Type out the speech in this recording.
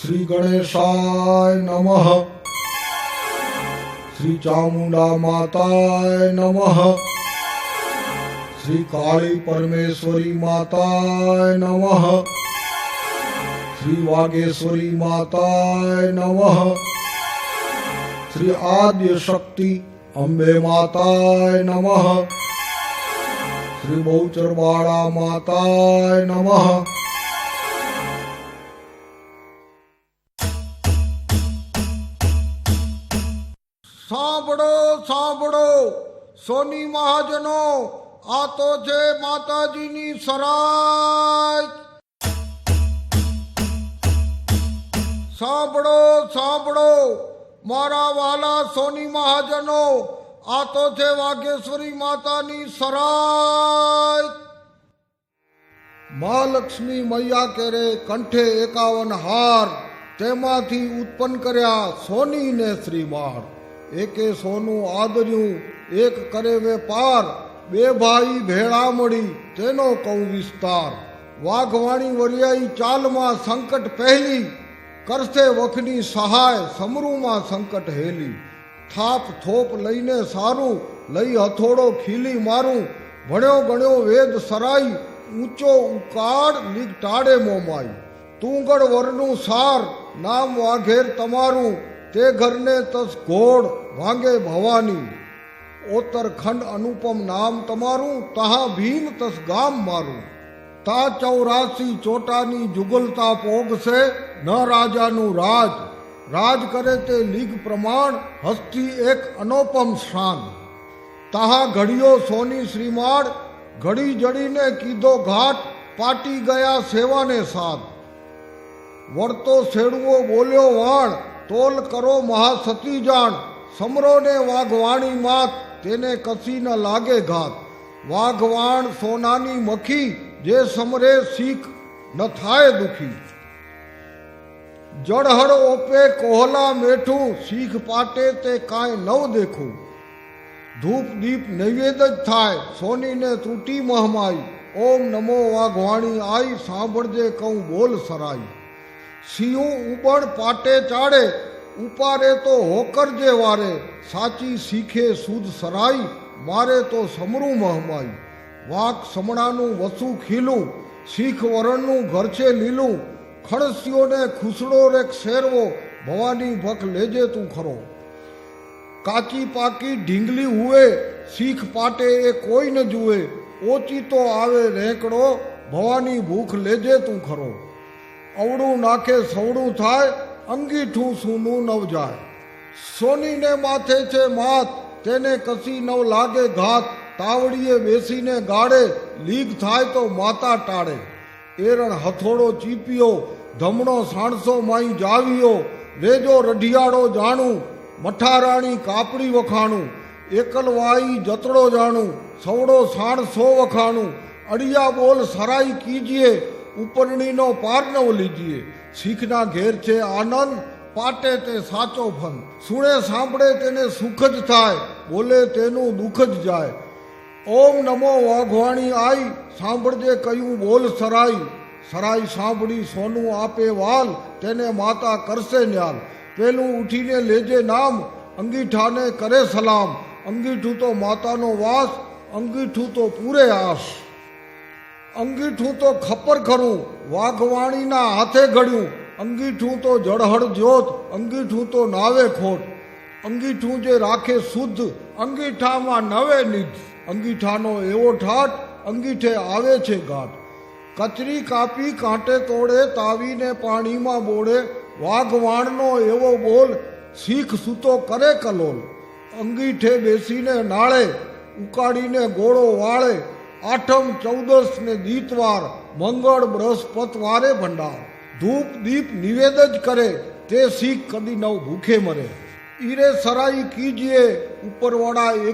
श्री गणेशाय नमः। श्री चामुंडा माताय नमः। श्री काली परमेश्वरी माताय नमः। श्री वागेश्वरी माताय नमः। श्री आद्य शक्ति अम्बे माताय नमः। श्री बहुचरवाड़ा माताय नमः। સાંભળો સાંભળો સોની મહાજનો, આ તો છે માતાજીની સરાય. સાંભળો સાંભળો મારા વાલા સોની મહાજનો, આ તો છે વાઘેશ્વરી માતાની સરાય. મહાલક્ષ્મી મૈયા કેરે કંઠે 51 હાર, તેમાંથી ઉત્પન્ન કર્યા સોની ને શ્રીમાળ. એકે સોનું આદર્યું, એક કરે વેપાર, બે ભાઈ ભેળા મળી તેનો કહું વિસ્તાર. વાઘવાણી વરિયાઈ ચાલમાં સંકટ પહેલી, કરશે વખની સહાય સમરૂમાં સંકટ હેલી. થાપ થોપ લઈને સારું, લઈ હથોડો ખીલી મારું. ભણ્યો ગણ્યો વેદ સરાઈ, ઊંચો ઉકાળ લીગ ટાળે મોમાઈ. તુંગડ વરનું સાર, નામ વાઘેર તમારું, તે ઘરને તસ ઘોડ ભાંગે ભવાની. ઓતરખંડ અનુપમ નામ તમારું, તહા ભીમ તસ ગામ મારું. તા 84 ચોટાની જુગલતા પોગશે, ન રાજાનું રાજ. રાજ કરે તે લીગ પ્રમાણ, હસ્તી એક અનુપમ શાન. તહા ઘડિયો સોની શ્રીમાળ, ઘડી જડીને કીધો ઘાટ, પાટી ગયા સેવાને સાથ. વળતો શેડવો બોલ્યો વાણ, તોલ કરો મહાસતી જાણ. સમરો ને વાઘવાણી માત, તેને કસી ન લાગે ઘાત. વાઘવાણ સોનાની મખી, જે સમરે શીખ ન થાય દુખી. જળહળ ઓપે કોહલા મેઠું, શીખ પાટે તે કાંઈ નવ દેખું. ધૂપ દીપ નૈવેદ જ થાય, સોનીને તૂટી મહમાઈ. ઓમ નમો વાઘવાણી આઈ, સાંભળજે કહું બોલ સરાઈ. સિંહું ઉબણ પાટે ચાડે, ઉપારે તો હોકર જે વારે. સાચી શીખે સુદ સરાઈ, મારે તો સમરું મહમાઈ. વાક સમણાનું વસું ખીલું, શીખ વરણનું ઘર છે લીલું. ખડસીઓને ખુસડો રેક શેરવો, ભવાની ભખ લેજે તું ખરો. કાચી પાકી ઢીંગલી હુએ, શીખ પાટે એ કોઈ ન જુએ. ઓચી તો આવે રેંકડો, ભવાની ભૂખ લેજે તું ખરો. અવળું નાખે સવડું થાય, અંગીઠું સૂનું નવ જાય. સોનીને માથે છે માત, તેને કસી નવ લાગે ઘાત. તાવડીએ બેસીને ગાડે, લીગ થાય તો માતા ટાળે. એરણ હથોડો ચીપ્યો, ધમણો સાણસો માઈ જાવ્યો. રેજો રઢિયાળો જાણું, મઠારાણી કાપડી વખાણું. એકલવાઈ જતડો જાણું, સવડો સાણસો વખાણું. અડિયા બોલ સરાઈ કીજીએ, ઉપરણીનો પારનવ લીજીએ. શીખના ઘેર છે આનંદ, પાટે તે સાચો ફન. સુણે સાંભળે તેને સુખ જ થાય, બોલે તેનું દુઃખ જ જાય. ઓમ નમો વાઘવાણી આઈ, સાંભળજે કયું બોલ સરાઈ. સરાઈ સાંભળી સોનું આપે વાલ, તેને માતા કરશે ન્યાલ. પેલું ઉઠીને લેજે નામ, અંગીઠાને કરે સલામ. અંગીઠું તો માતાનો વાસ, અંગીઠું તો પૂરે આશ. અંગીઠું તો ખપ્પર ખરું, વાઘવાણીના હાથે ઘડ્યું. અંગીઠું તો જળહળ જ્યોત, અંગીઠું તો નાવે ખોટ. અંગીઠું જે રાખે શુદ્ધ, અંગીઠામાં નવે નિધ. અંગીઠાનો એવો ઠાઠ, અંગીઠે આવે છે ઘાટ. કચરી કાપી કાંટે તોડે, તાવીને પાણીમાં બોળે. વાઘવાણનો એવો બોલ, શીખ સૂતો કરે કલોલ. અંગીઠે બેસીને નાળે, ઉકાળીને ગોળો વાળે. આઠમ 14 ને દીતવાર, મંગળ બૃહસ્પત વારે ભંડાર. ધૂપ દીપ નિવેદ જ કરે, તે શીખ કદી નવ ભૂખે મરે. ઈરે સરાઈ કીજીએ, ઉપરવાળા એક